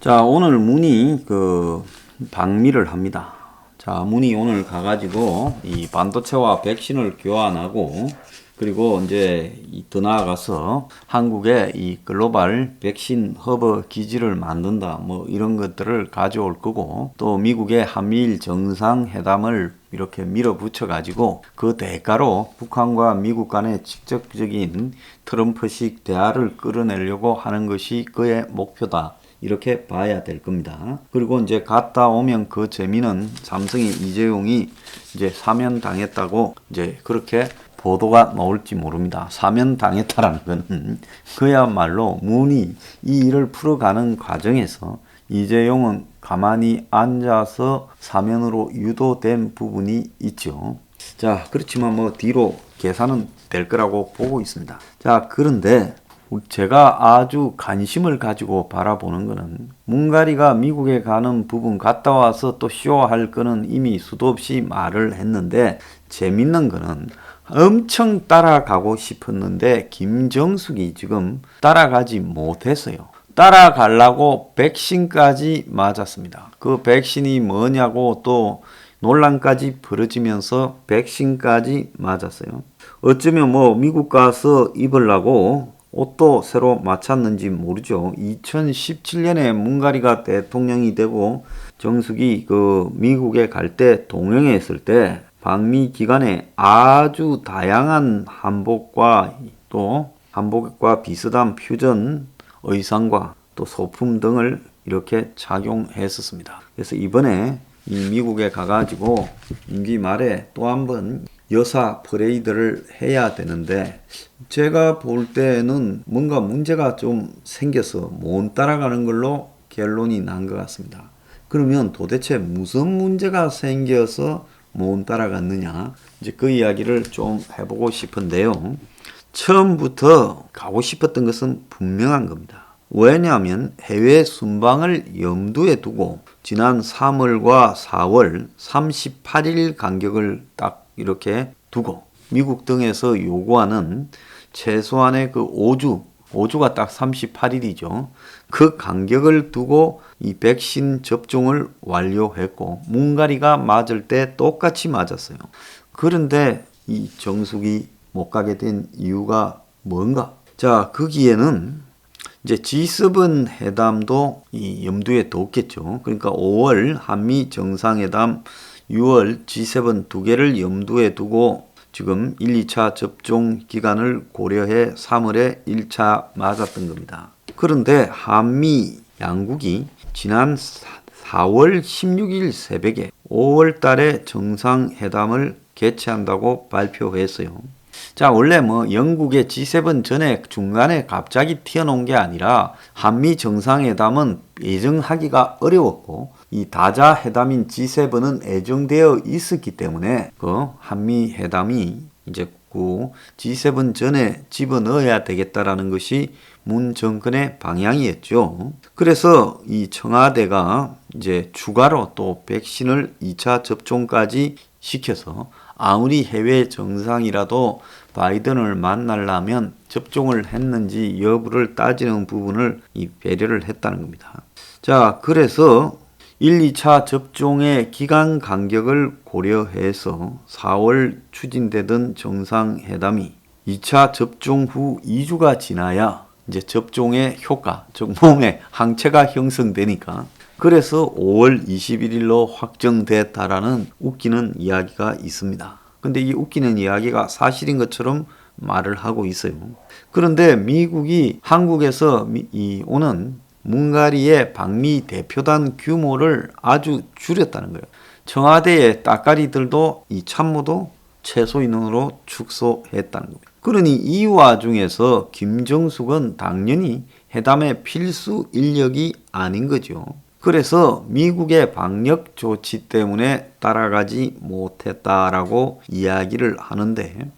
자, 오늘 문이 방미를 합니다. 자, 문이 오늘 가가지고 이 반도체와 백신을 교환하고 그리고 이제 더 나아가서 한국에 이 글로벌 백신 허브 기지를 만든다. 뭐 이런 것들을 가져올 거고 또 미국의 한미일 정상회담을 이렇게 밀어붙여 가지고 그 대가로 북한과 미국 간의 직접적인 트럼프식 대화를 끌어내려고 하는 것이 그의 목표다. 이렇게 봐야 될 겁니다. 그리고 이제 갔다 오면 그 재미는 삼성의 이재용이 이제 사면당했다고 이제 그렇게 보도가 나올지 모릅니다. 사면당했다라는 건 그야말로 문이 이 일을 풀어가는 과정에서 이재용은 가만히 앉아서 사면으로 유도된 부분이 있죠. 자, 그렇지만 뭐 뒤로 계산은 될 거라고 보고 있습니다. 자, 그런데 제가 아주 관심을 가지고 바라보는 거는 문가리가 미국에 가는 부분 갔다 와서 또 쇼할 거는 이미 수도 없이 말을 했는데 재밌는 거는 엄청 따라가고 싶었는데 김정숙이 지금 따라가지 못했어요. 따라가려고 백신까지 맞았습니다. 그 백신이 뭐냐고 또 논란까지 벌어지면서 백신까지 맞았어요. 어쩌면 뭐 미국 가서 입으려고 옷도 새로 맞췄는지 모르죠. 2017년에 문가리가 대통령이 되고 정숙이 미국에 갈 때 동행했을 때 방미 기간에 아주 다양한 한복과 또 한복과 비슷한 퓨전 의상과 또 소품 등을 이렇게 착용했었습니다. 그래서 이번에 이 미국에 가가지고 임기 말에 또 한번 여사 퍼레이드를 해야 되는데 제가 볼 때는 뭔가 문제가 좀 생겨서 못 따라가는 걸로 결론이 난 것 같습니다. 그러면 도대체 무슨 문제가 생겨서 못 따라갔느냐? 이제 그 이야기를 좀 해보고 싶은데요. 처음부터 가고 싶었던 것은 분명한 겁니다. 왜냐하면 해외 순방을 염두에 두고 지난 3월과 4월 38일 간격을 딱 이렇게 두고 미국 등에서 요구하는 최소한의 5주가 딱 38일이죠. 그 간격을 두고 이 백신 접종을 완료했고 문가리가 맞을 때 똑같이 맞았어요. 그런데 이 정숙이 못 가게 된 이유가 뭔가? 자, 거기에는 이제 G7 회담도 이 염두에 뒀겠죠. 그러니까 5월 한미 정상회담, 6월 G7 두 개를 염두에 두고 지금 1, 2차 접종 기간을 고려해 3월에 1차 맞았던 겁니다. 그런데 한미 양국이 지난 4월 16일 새벽에 5월 달에 정상회담을 개최한다고 발표했어요. 자, 원래 영국의 G7 전에 중간에 갑자기 튀어나온 게 아니라 한미 정상회담은 예정하기가 어려웠고 이 다자 회담인 G7은 예정되어 있었기 때문에 한미 회담이 이제 G7 전에 집어넣어야 되겠다라는 것이 문 정권의 방향이었죠. 그래서 이 청와대가 이제 추가로 또 백신을 2차 접종까지 시켜서 아무리 해외 정상이라도 바이든을 만나려면 접종을 했는지 여부를 따지는 부분을 배려를 했다는 겁니다. 자, 그래서 1, 2차 접종의 기간 간격을 고려해서 4월 추진되던 정상회담이 2차 접종 후 2주가 지나야 이제 접종의 효과, 즉 몸에 항체가 형성되니까 그래서 5월 21일로 확정됐다라는 웃기는 이야기가 있습니다. 근데 이 웃기는 이야기가 사실인 것처럼 말을 하고 있어요. 그런데 미국이 한국에서 오는 문가리의 방미 대표단 규모를 아주 줄였다는 거예요. 청와대의 따까리들도 이 참모도 최소 인원으로 축소했다는 겁니다. 그러니 이 와중에서 김정숙은 당연히 회담의 필수 인력이 아닌 거죠. 그래서 미국의 방역 조치 때문에 따라가지 못했다라고 이야기를 하는데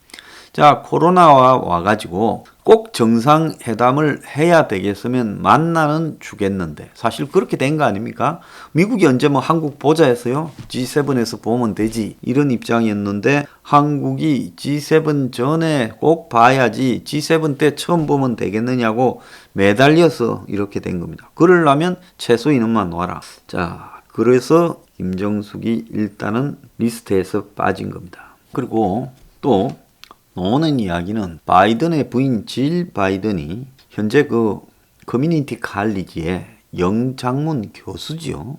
자, 코로나와 와가지고 꼭 정상회담을 해야 되겠으면 만나는 주겠는데 사실 그렇게 된 거 아닙니까? 미국이 언제 뭐 한국 보자 했어요? G7에서 보면 되지 이런 입장이었는데 한국이 G7 전에 꼭 봐야지 G7 때 처음 보면 되겠느냐고 매달려서 이렇게 된 겁니다. 그러려면 최소 인원만 놓아라. 자, 그래서 김정숙이 일단은 리스트에서 빠진 겁니다. 그리고 또 나오는 이야기는 바이든의 부인 질 바이든이 현재 그 커뮤니티 칼리지의 영장문 교수지요.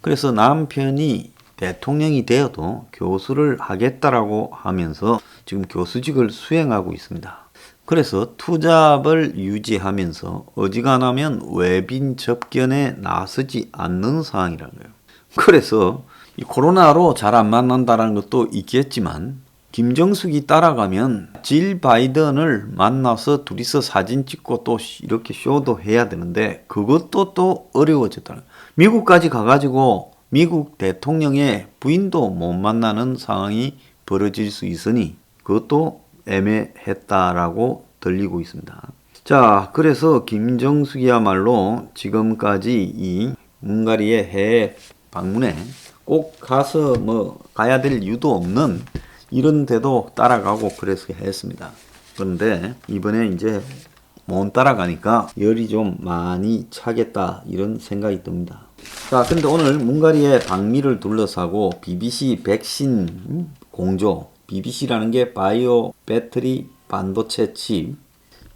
그래서 남편이 대통령이 되어도 교수를 하겠다라고 하면서 지금 교수직을 수행하고 있습니다. 그래서 투잡을 유지하면서 어지간하면 외빈 접견에 나서지 않는 상황이라는 거예요. 그래서 이 코로나로 잘 안 만난다는 것도 있겠지만 김정숙이 따라가면 질 바이든을 만나서 둘이서 사진 찍고 또 이렇게 쇼도 해야 되는데 그것도 또 어려워졌다는 거예요. 미국까지 가가지고 미국 대통령의 부인도 못 만나는 상황이 벌어질 수 있으니 그것도 애매했다라고 들리고 있습니다. 자, 그래서 김정숙이야말로 지금까지 이 헝가리의 해외 방문에 꼭 가서 뭐 가야 될 이유도 없는 이런 데도 따라가고 그래서 했습니다. 그런데 이번에 이제 못 따라가니까 열이 좀 많이 차겠다 이런 생각이 듭니다. 자, 근데 오늘 헝가리의 방미를 둘러싸고 BBC 백신 공조, BBC라는 게 바이오 배터리 반도체 칩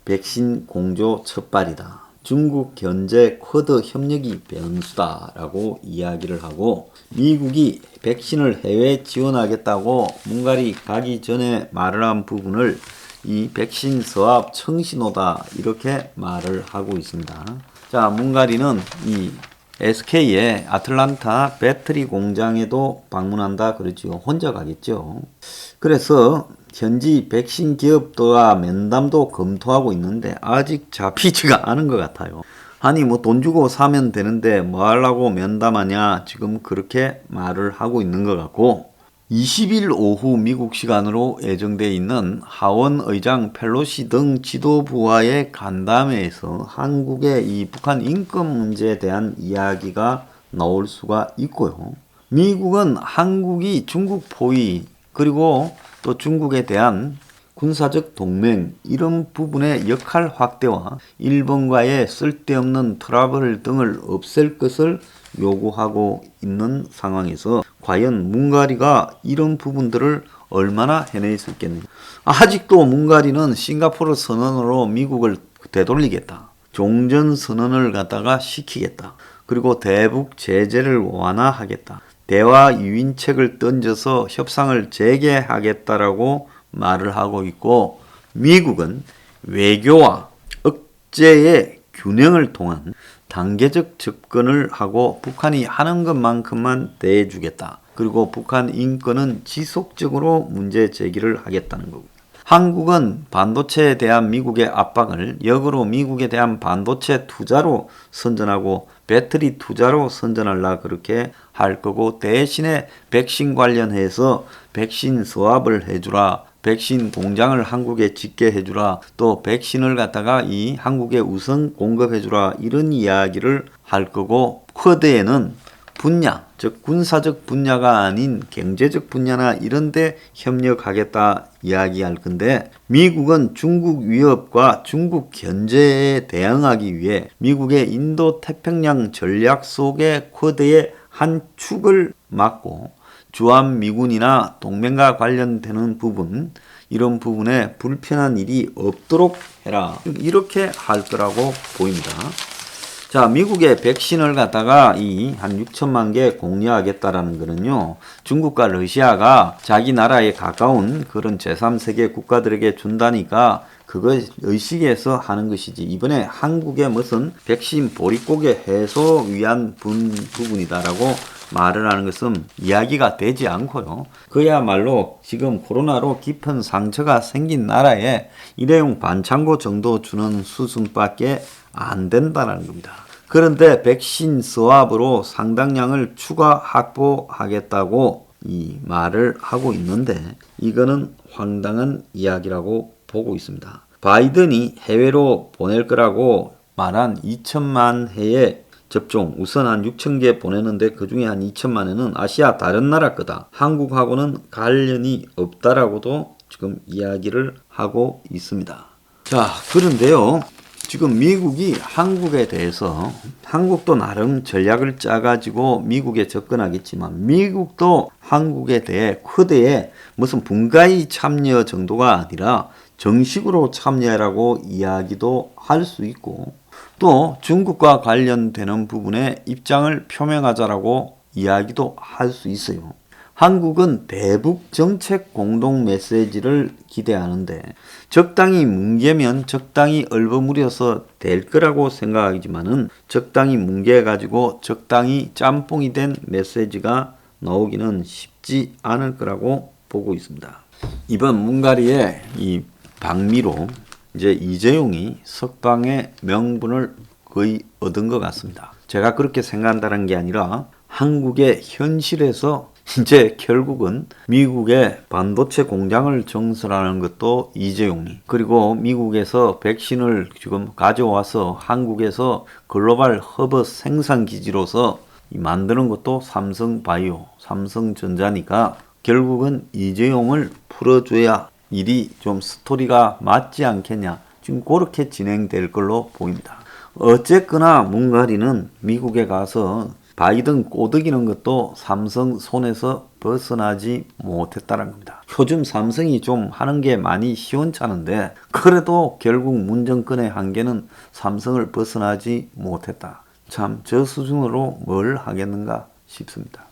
백신 공조 첫발이다. 중국 견제 쿼드 협력이 변수다라고 이야기를 하고 미국이 백신을 해외 지원하겠다고 헝가리 가기 전에 말을 한 부분을 이 백신 서합 청신호다 이렇게 말을 하고 있습니다. 자, 헝가리는 이 SK의 아틀란타 배터리 공장에도 방문한다 그러지요. 혼자 가겠죠. 그래서 현지 백신 기업과 면담도 검토하고 있는데 아직 잡히지가 않은 것 같아요. 아니 뭐 돈 주고 사면 되는데 뭐 하려고 면담하냐 지금 그렇게 말을 하고 있는 것 같고 20일 오후 미국 시간으로 예정돼 있는 하원 의장 펠로시 등 지도부와의 간담회에서 한국의 이 북한 인권 문제에 대한 이야기가 나올 수가 있고요. 미국은 한국이 중국 포위 그리고 또 중국에 대한 군사적 동맹 이런 부분의 역할 확대와 일본과의 쓸데없는 트러블 등을 없앨 것을 요구하고 있는 상황에서 과연 헝가리가 이런 부분들을 얼마나 해낼 수 있겠느냐. 아직도 헝가리는 싱가포르 선언으로 미국을 되돌리겠다. 종전 선언을 갖다가 시키겠다. 그리고 대북 제재를 완화하겠다. 대화 유인책을 던져서 협상을 재개하겠다라고 말을 하고 있고 미국은 외교와 억제의 균형을 통한 단계적 접근을 하고 북한이 하는 것만큼만 대해주겠다. 그리고 북한 인권은 지속적으로 문제 제기를 하겠다는 거고 한국은 반도체에 대한 미국의 압박을 역으로 미국에 대한 반도체 투자로 선전하고 배터리 투자로 선전하려 그렇게 할 거고 대신에 백신 관련해서 백신 수합을 해주라. 백신 공장을 한국에 짓게 해주라. 또 백신을 갖다가 이 한국에 우선 공급해주라. 이런 이야기를 할 거고 쿼드에는 분야, 즉 군사적 분야가 아닌 경제적 분야나 이런 데 협력하겠다 이야기할 건데 미국은 중국 위협과 중국 견제에 대응하기 위해 미국의 인도 태평양 전략 속의 쿼드의 한 축을 맡고 주한미군이나 동맹과 관련되는 부분 이런 부분에 불편한 일이 없도록 해라. 이렇게 할 거라고 보입니다. 자, 미국의 백신을 갖다가 한 6천만 개 공유하겠다라는 거는요. 중국과 러시아가 자기 나라에 가까운 그런 제3세계 국가들에게 준다니까 그거 의식해서 하는 것이지 이번에 한국의 무슨 백신 보릿고개 해소 위한 부분이다라고 말을 하는 것은 이야기가 되지 않고요. 그야말로 지금 코로나로 깊은 상처가 생긴 나라에 일회용 반창고 정도 주는 수준밖에 안 된다는 겁니다. 그런데 백신 수합으로 상당량을 추가 확보하겠다고 이 말을 하고 있는데 이거는 황당한 이야기라고 보고 있습니다. 바이든이 해외로 보낼 거라고 말한 2천만 회의 접종, 우선 한 6천 개 보내는데 그 중에 한 2천만 회는 아시아 다른 나라 거다. 한국하고는 관련이 없다라고도 지금 이야기를 하고 있습니다. 자, 그런데요. 지금 미국이 한국에 대해서 한국도 나름 전략을 짜가지고 미국에 접근하겠지만 미국도 한국에 대해 크대에 무슨 분가의 참여 정도가 아니라 정식으로 참여라고 이야기도 할 수 있고 또 중국과 관련되는 부분에 입장을 표명하자라고 이야기도 할 수 있어요. 한국은 대북 정책 공동 메시지를 기대하는데 적당히 뭉개면 적당히 얼버무려서 될 거라고 생각하지만은 적당히 뭉개가지고 적당히 짬뽕이 된 메시지가 나오기는 쉽지 않을 거라고 보고 있습니다. 이번 문가리의 이 방미로 이제 이재용이 석방의 명분을 거의 얻은 것 같습니다. 제가 그렇게 생각한다는 게 아니라 한국의 현실에서 이제 결국은 미국의 반도체 공장을 정설하는 것도 이재용이, 그리고 미국에서 백신을 지금 가져와서 한국에서 글로벌 허브 생산 기지로서 만드는 것도 삼성바이오, 삼성전자니까 결국은 이재용을 풀어줘야 일이 좀 스토리가 맞지 않겠냐. 지금 그렇게 진행될 걸로 보입니다. 어쨌거나 문가리는 미국에 가서 바이든 꼬드기는 것도 삼성 손에서 벗어나지 못했다는 겁니다. 요즘 삼성이 좀 하는 게 많이 시원찮은데 그래도 결국 문정권의 한계는 삼성을 벗어나지 못했다. 참 저 수준으로 뭘 하겠는가 싶습니다.